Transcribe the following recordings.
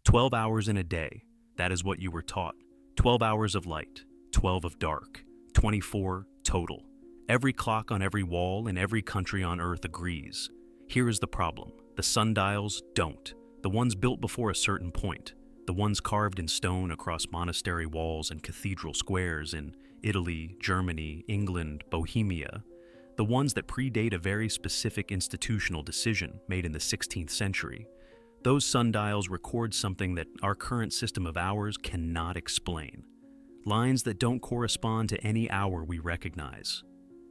12 hours in a day, that is what you were taught. 12 hours of light, 12 of dark, 24 total. Every clock on every wall in every country on Earth agrees. Here is the problem. The sundials don't. The ones built before a certain point. The ones carved in stone across monastery walls and cathedral squares in Italy, Germany, England, Bohemia. The ones that predate a very specific institutional decision made in the 16th century. Those sundials record something that our current system of hours cannot explain. Lines that don't correspond to any hour we recognize.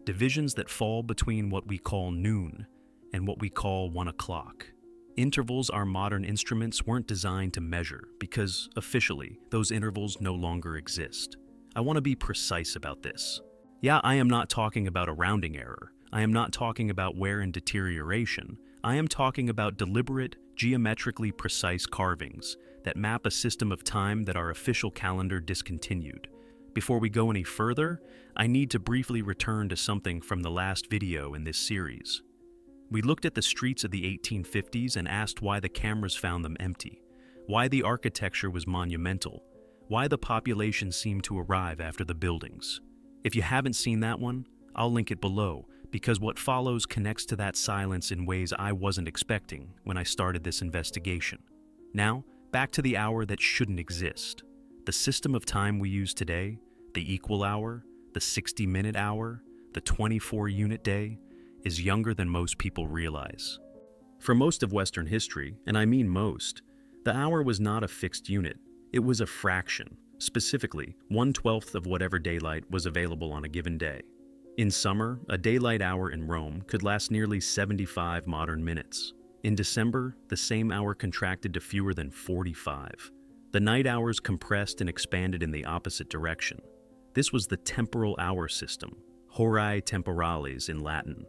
Divisions that fall between what we call noon and what we call 1 o'clock. Intervals our modern instruments weren't designed to measure because, officially, those intervals no longer exist. I want to be precise about this. Yeah, I am not talking about a rounding error. I am not talking about wear and deterioration. I am talking about deliberate, geometrically precise carvings that map a system of time that our official calendar discontinued. Before we go any further, I need to briefly return to something from the last video in this series. We looked at the streets of the 1850s and asked why the cameras found them empty, why the architecture was monumental, why the population seemed to arrive after the buildings. If you haven't seen that one, I'll link it below, because what follows connects to that silence in ways I wasn't expecting when I started this investigation. Now, back to the hour that shouldn't exist. The system of time we use today, the equal hour, the 60-minute hour, the 24-unit day, is younger than most people realize. For most of Western history, and I mean most, the hour was not a fixed unit. It was a fraction, specifically 1/12 of whatever daylight was available on a given day. In summer, a daylight hour in Rome could last nearly 75 modern minutes. In December, the same hour contracted to fewer than 45. The night hours compressed and expanded in the opposite direction. This was the temporal hour system, horae temporales in Latin,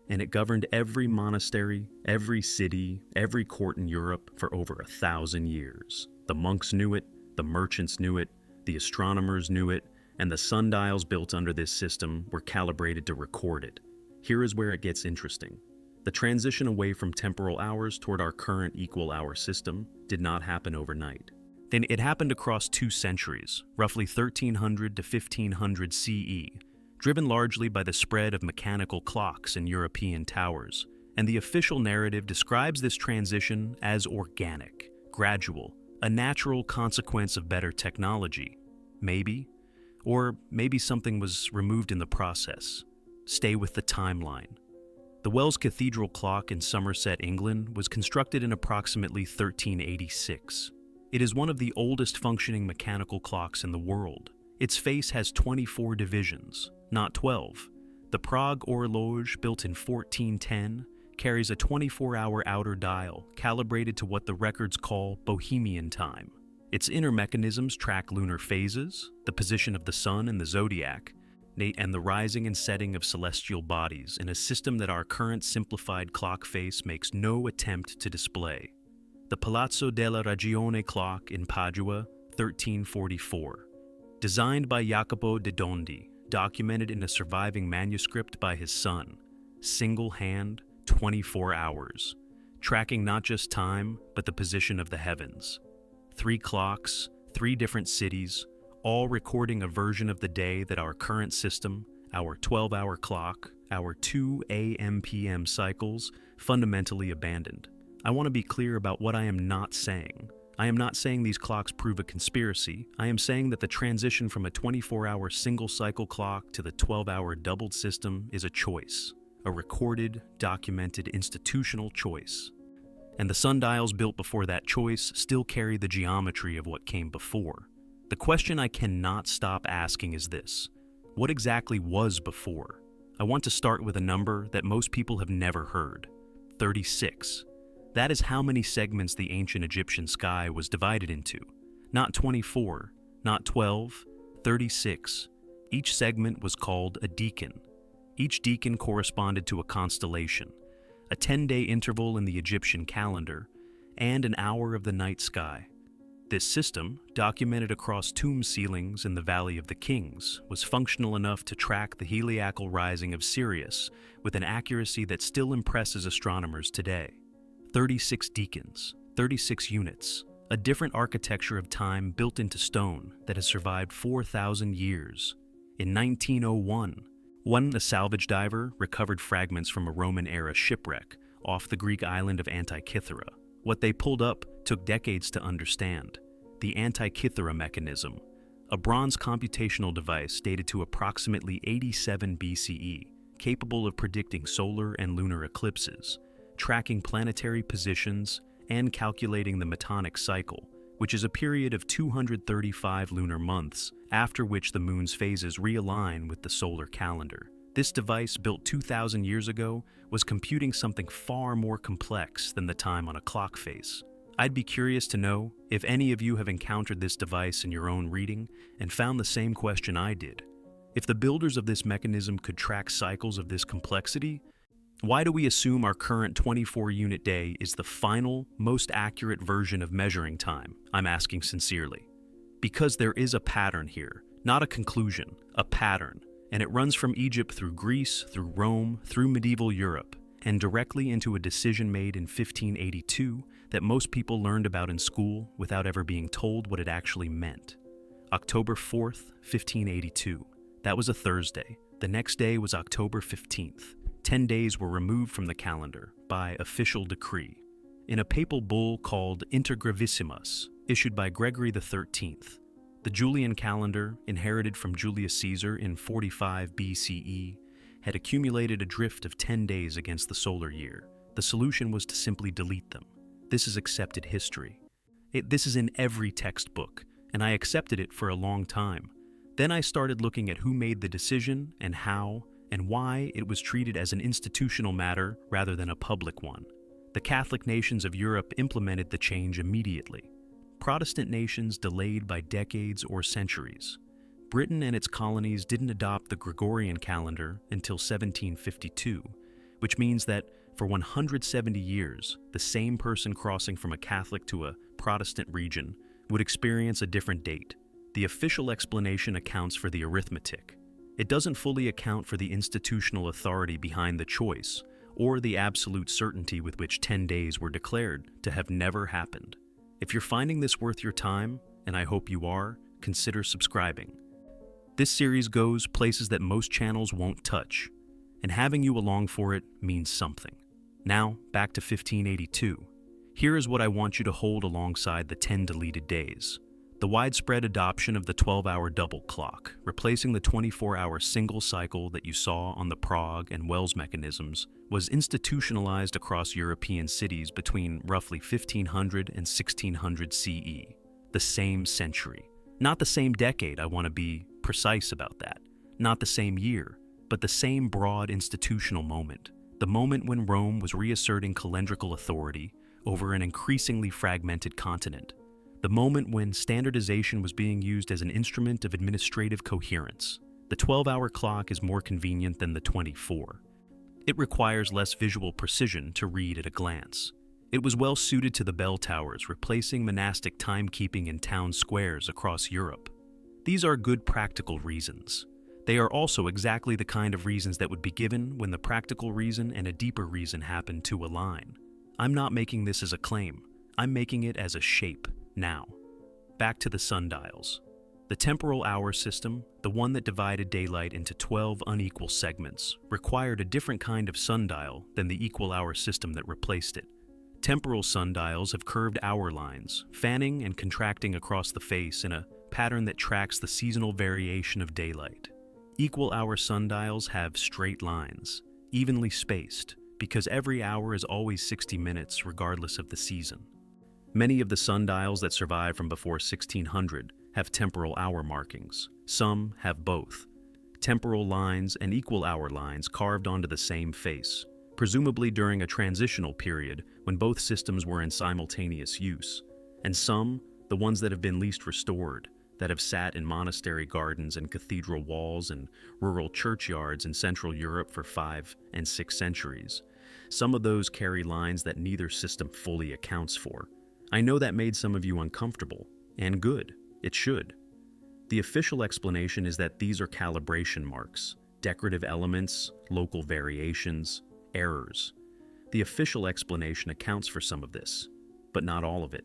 and it governed every monastery, every city, every court in Europe for over 1,000 years. The monks knew it, the merchants knew it, the astronomers knew it, and the sundials built under this system were calibrated to record it. Here is where it gets interesting. The transition away from temporal hours toward our current equal hour system did not happen overnight. Then it happened across 2 centuries, roughly 1300 to 1500 CE, driven largely by the spread of mechanical clocks in European towers. And the official narrative describes this transition as organic, gradual, a natural consequence of better technology. Maybe. Or maybe something was removed in the process. Stay with the timeline. The Wells Cathedral clock in Somerset, England, was constructed in approximately 1386. It is one of the oldest functioning mechanical clocks in the world. Its face has 24 divisions, not 12. The Prague horloge, built in 1410, carries a 24-hour outer dial calibrated to what the records call Bohemian time. Its inner mechanisms track lunar phases, the position of the sun and the zodiac, and the rising and setting of celestial bodies in a system that our current simplified clock face makes no attempt to display. The Palazzo della Ragione clock in Padua, 1344. Designed by Jacopo de Dondi, documented in a surviving manuscript by his son. Single hand, 24 hours. Tracking not just time, but the position of the heavens. 3 clocks, 3 different cities, all recording a version of the day that our current system, our 12-hour clock, our 2 AM-PM cycles, fundamentally abandoned. I want to be clear about what I am not saying. I am not saying these clocks prove a conspiracy. I am saying that the transition from a 24-hour single-cycle clock to the 12-hour doubled system is a choice, a recorded, documented, institutional choice. And the sundials built before that choice still carry the geometry of what came before. The question I cannot stop asking is this: what exactly was before? I want to start with a number that most people have never heard: 36. That is how many segments the ancient Egyptian sky was divided into. Not 24, not 12, 36. Each segment was called a decan. Each decan corresponded to a constellation, a 10-day interval in the Egyptian calendar, and an hour of the night sky. This system, documented across tomb ceilings in the Valley of the Kings, was functional enough to track the heliacal rising of Sirius with an accuracy that still impresses astronomers today. 36 decans, 36 units, a different architecture of time built into stone that has survived 4,000 years. In 1901, a salvage diver recovered fragments from a Roman-era shipwreck off the Greek island of Antikythera. What they pulled up took decades to understand. The Antikythera mechanism, a bronze computational device dated to approximately 87 BCE, capable of predicting solar and lunar eclipses, tracking planetary positions, and calculating the metonic cycle, which is a period of 235 lunar months, after which the moon's phases realign with the solar calendar. This device, built 2,000 years ago, was computing something far more complex than the time on a clock face. I'd be curious to know if any of you have encountered this device in your own reading and found the same question I did. If the builders of this mechanism could track cycles of this complexity, why do we assume our current 24-unit day is the final, most accurate version of measuring time? I'm asking sincerely. Because there is a pattern here, not a conclusion, a pattern, and it runs from Egypt through Greece, through Rome, through medieval Europe, and directly into a decision made in 1582 that most people learned about in school without ever being told what it actually meant. October 4th, 1582. That was a Thursday. The next day was October 15th. 10 days were removed from the calendar by official decree. In a papal bull called Inter Gravissimus, issued by Gregory XIII, the Julian calendar, inherited from Julius Caesar in 45 BCE, had accumulated a drift of 10 days against the solar year. The solution was to simply delete them. This is accepted history. This is in every textbook, and I accepted it for a long time. Then I started looking at who made the decision and how and why it was treated as an institutional matter rather than a public one. The Catholic nations of Europe implemented the change immediately. Protestant nations delayed by decades or centuries. Britain and its colonies didn't adopt the Gregorian calendar until 1752, which means that for 170 years, the same person crossing from a Catholic to a Protestant region would experience a different date. The official explanation accounts for the arithmetic. It doesn't fully account for the institutional authority behind the choice, or the absolute certainty with which 10 days were declared to have never happened. If you're finding this worth your time, and I hope you are, consider subscribing. This series goes places that most channels won't touch, and having you along for it means something. Now, back to 1582. Here is what I want you to hold alongside the 10 deleted days. The widespread adoption of the 12-hour double clock, replacing the 24-hour single cycle that you saw on the Prague and Wells mechanisms, was institutionalized across European cities between roughly 1500 and 1600 CE. The same century. Not the same decade, I want to be precise about that. Not the same year, but the same broad institutional moment. The moment when Rome was reasserting calendrical authority over an increasingly fragmented continent. The moment when standardization was being used as an instrument of administrative coherence. The 12-hour clock is more convenient than the 24. It requires less visual precision to read at a glance. It was well suited to the bell towers, replacing monastic timekeeping in town squares across Europe. These are good practical reasons. They are also exactly the kind of reasons that would be given when the practical reason and a deeper reason happen to align. I'm not making this as a claim. I'm making it as a shape. Now, back to the sundials. The temporal hour system, the one that divided daylight into 12 unequal segments, required a different kind of sundial than the equal hour system that replaced it. Temporal sundials have curved hour lines, fanning and contracting across the face in a pattern that tracks the seasonal variation of daylight. Equal hour sundials have straight lines, evenly spaced, because every hour is always 60 minutes regardless of the season. Many of the sundials that survive from before 1600 have temporal hour markings. Some have both. Temporal lines and equal hour lines carved onto the same face, presumably during a transitional period when both systems were in simultaneous use. And some, the ones that have been least restored, that have sat in monastery gardens and cathedral walls and rural churchyards in Central Europe for 5 and 6 centuries. Some of those carry lines that neither system fully accounts for. I know that made some of you uncomfortable, and good, it should. The official explanation is that these are calibration marks, decorative elements, local variations, errors. The official explanation accounts for some of this, but not all of it.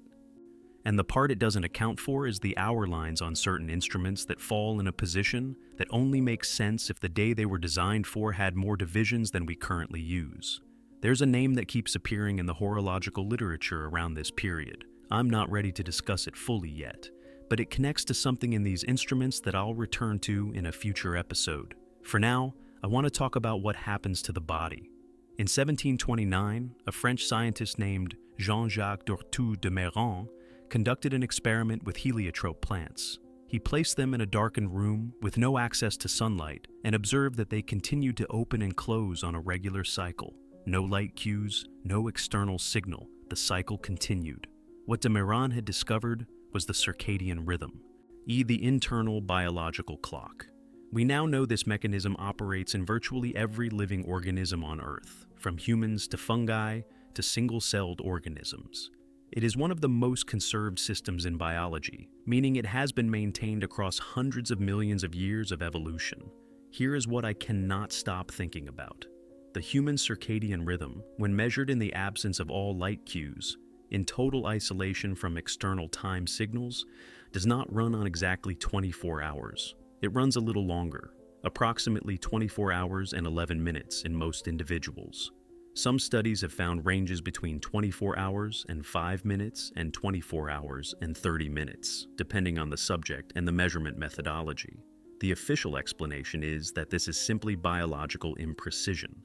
And the part it doesn't account for is the hour lines on certain instruments that fall in a position that only makes sense if the day they were designed for had more divisions than we currently use. There's a name that keeps appearing in the horological literature around this period. I'm not ready to discuss it fully yet, but it connects to something in these instruments that I'll return to in a future episode. For now, I want to talk about what happens to the body. In 1729, a French scientist named Jean-Jacques Dortu de Mairan conducted an experiment with heliotrope plants. He placed them in a darkened room with no access to sunlight and observed that they continued to open and close on a regular cycle. No light cues, no external signal. The cycle continued. What de Mairan had discovered was the circadian rhythm, the internal biological clock. We now know this mechanism operates in virtually every living organism on Earth, from humans to fungi to single-celled organisms. It is one of the most conserved systems in biology, meaning it has been maintained across hundreds of millions of years of evolution. Here is what I cannot stop thinking about. The human circadian rhythm, when measured in the absence of all light cues, in total isolation from external time signals, does not run on exactly 24 hours. It runs a little longer, approximately 24 hours and 11 minutes in most individuals. Some studies have found ranges between 24 hours and 5 minutes and 24 hours and 30 minutes, depending on the subject and the measurement methodology. The official explanation is that this is simply biological imprecision,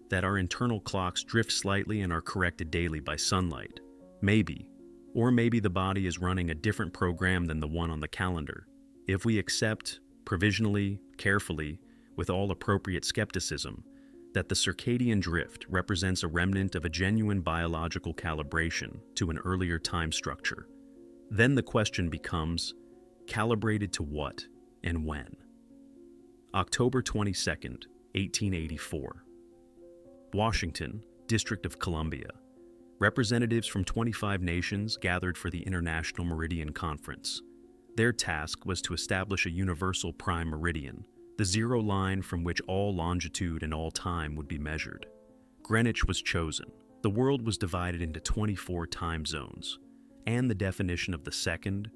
that our internal clocks drift slightly and are corrected daily by sunlight. Maybe. Or maybe the body is running a different program than the one on the calendar. If we accept, provisionally, carefully, with all appropriate skepticism, that the circadian drift represents a remnant of a genuine biological calibration to an earlier time structure, then the question becomes, calibrated to what and when? October 22nd, 1884. Washington, District of Columbia. Representatives from 25 nations gathered for the International Meridian Conference. Their task was to establish a universal prime meridian, the zero line from which all longitude and all time would be measured. Greenwich was chosen. The world was divided into 24 time zones, and the definition of the second,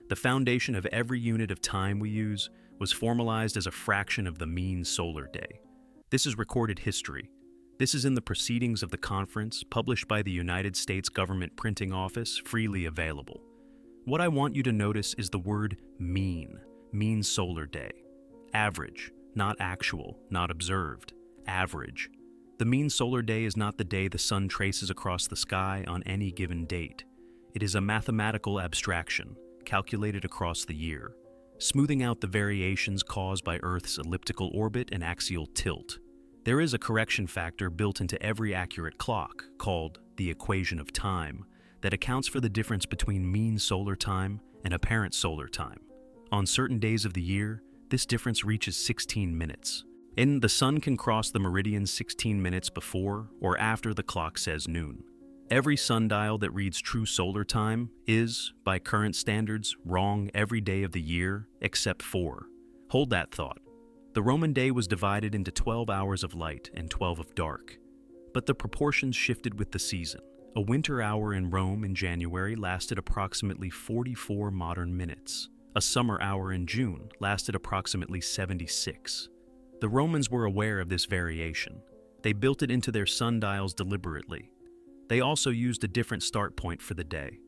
the foundation of every unit of time we use, was formalized as a fraction of the mean solar day. This is recorded history. This is in the proceedings of the conference, published by the United States Government Printing Office, freely available. What I want you to notice is the word mean solar day. Average, not actual, not observed. Average. The mean solar day is not the day the sun traces across the sky on any given date. It is a mathematical abstraction, calculated across the year, smoothing out the variations caused by Earth's elliptical orbit and axial tilt. There is a correction factor built into every accurate clock, called the equation of time, that accounts for the difference between mean solar time and apparent solar time. On certain days of the year, this difference reaches 16 minutes. And the sun can cross the meridian 16 minutes before or after the clock says noon. Every sundial that reads true solar time is, by current standards, wrong every day of the year except 4. Hold that thought. The Roman day was divided into 12 hours of light and 12 of dark. But the proportions shifted with the season. A winter hour in Rome in January lasted approximately 44 modern minutes. A summer hour in June lasted approximately 76. The Romans were aware of this variation. They built it into their sundials deliberately. They also used a different start point for the day.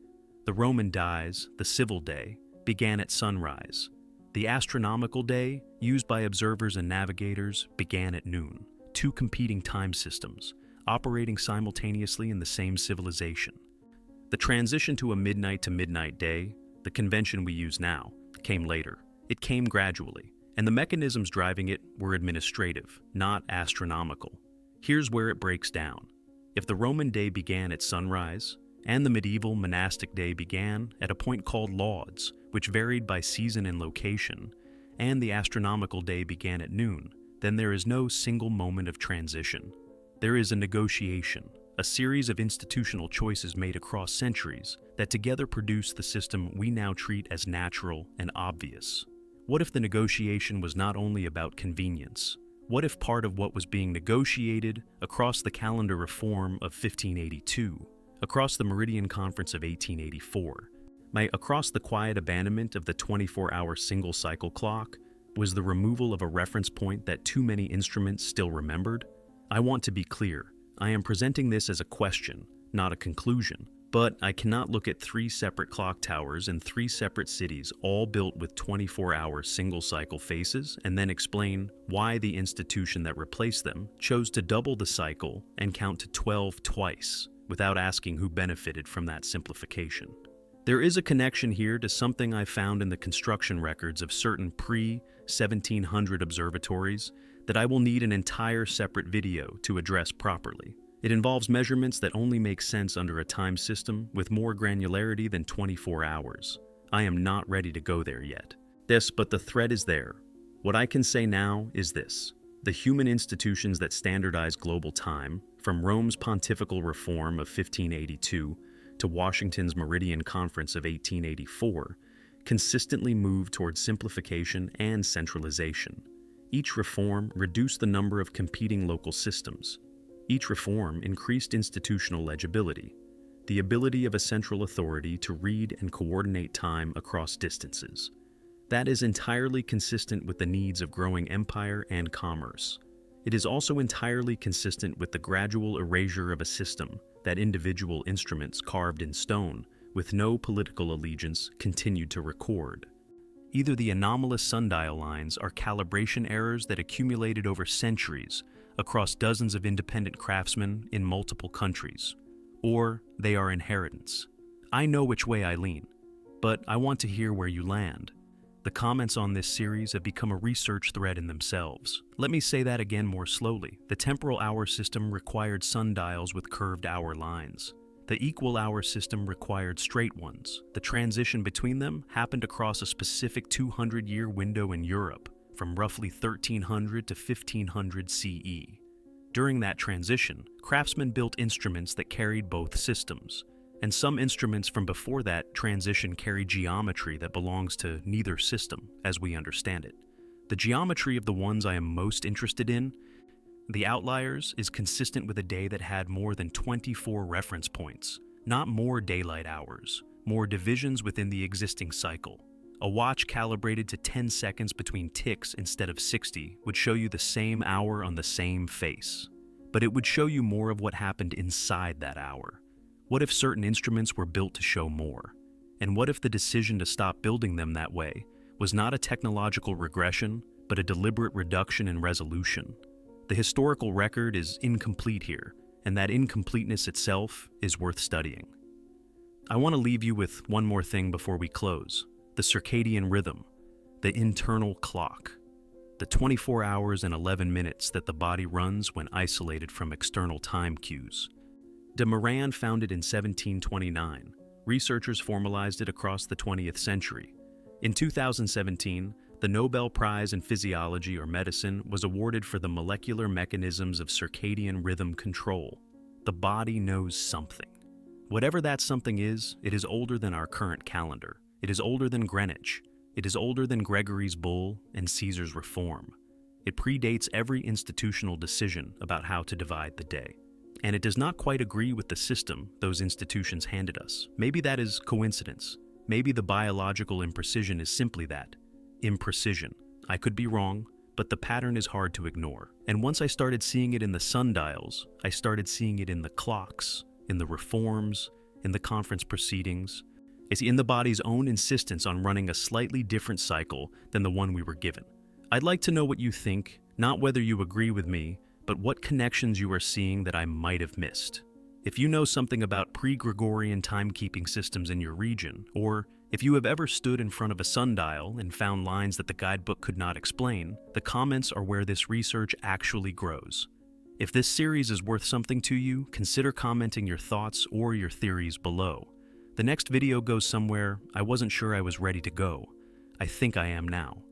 The Roman dies, the civil day, began at sunrise. The astronomical day, used by observers and navigators, began at noon. Two competing time systems, operating simultaneously in the same civilization. The transition to a midnight to midnight day, the convention we use now, came later. It came gradually, and the mechanisms driving it were administrative, not astronomical. Here's where it breaks down. If the Roman day began at sunrise, and the medieval monastic day began at a point called lauds, which varied by season and location, and the astronomical day began at noon, then there is no single moment of transition. There is a negotiation, a series of institutional choices made across centuries that together produce the system we now treat as natural and obvious. What if the negotiation was not only about convenience? What if part of what was being negotiated across the calendar reform of 1582, across the Meridian Conference of 1884, My across the quiet abandonment of the 24-hour single-cycle clock was the removal of a reference point that too many instruments still remembered. I want to be clear, I am presenting this as a question, not a conclusion, but I cannot look at 3 separate clock towers in 3 separate cities all built with 24-hour single-cycle faces and then explain why the institution that replaced them chose to double the cycle and count to 12 twice without asking who benefited from that simplification. There is a connection here to something I found in the construction records of certain pre-1700 observatories that I will need an entire separate video to address properly. It involves measurements that only make sense under a time system with more granularity than 24 hours. I am not ready to go there yet. But the thread is there. What I can say now is this. The human institutions that standardize global time, from Rome's pontifical reform of 1582 to Washington's Meridian Conference of 1884, consistently move toward simplification and centralization. Each reform reduced the number of competing local systems. Each reform increased institutional legibility, the ability of a central authority to read and coordinate time across distances. That is entirely consistent with the needs of growing empire and commerce. It is also entirely consistent with the gradual erasure of a system that individual instruments carved in stone with no political allegiance continued to record. Either the anomalous sundial lines are calibration errors that accumulated over centuries across dozens of independent craftsmen in multiple countries, or they are inheritance. I know which way I lean, but I want to hear where you land. The comments on this series have become a research thread in themselves. Let me say that again more slowly. The temporal hour system required sundials with curved hour lines. The equal hour system required straight ones. The transition between them happened across a specific 200-year window in Europe, from roughly 1300 to 1500 CE. During that transition, craftsmen built instruments that carried both systems, and some instruments from before that transition carry geometry that belongs to neither system, as we understand it. The geometry of the ones I am most interested in, the outliers, is consistent with a day that had more than 24 reference points, not more daylight hours, more divisions within the existing cycle. A watch calibrated to 10 seconds between ticks instead of 60 would show you the same hour on the same face, but it would show you more of what happened inside that hour. What if certain instruments were built to show more? And what if the decision to stop building them that way was not a technological regression, but a deliberate reduction in resolution? The historical record is incomplete here, and that incompleteness itself is worth studying. I want to leave you with one more thing before we close. The circadian rhythm, the internal clock, the 24 hours and 11 minutes that the body runs when isolated from external time cues. De Moran found it in 1729. Researchers formalized it across the 20th century. In 2017, the Nobel Prize in Physiology or Medicine was awarded for the molecular mechanisms of circadian rhythm control. The body knows something. Whatever that something is, it is older than our current calendar. It is older than Greenwich. It is older than Gregory's Bull and Caesar's Reform. It predates every institutional decision about how to divide the day. And it does not quite agree with the system those institutions handed us. Maybe that is coincidence. Maybe the biological imprecision is simply that, imprecision. I could be wrong, but the pattern is hard to ignore. And once I started seeing it in the sundials, I started seeing it in the clocks, in the reforms, in the conference proceedings. It's in the body's own insistence on running a slightly different cycle than the one we were given. I'd like to know what you think, not whether you agree with me, but what connections you are seeing that I might have missed. If you know something about pre-Gregorian timekeeping systems in your region, or if you have ever stood in front of a sundial and found lines that the guidebook could not explain, the comments are where this research actually grows. If this series is worth something to you, consider commenting your thoughts or your theories below. The next video goes somewhere I wasn't sure I was ready to go. I think I am now.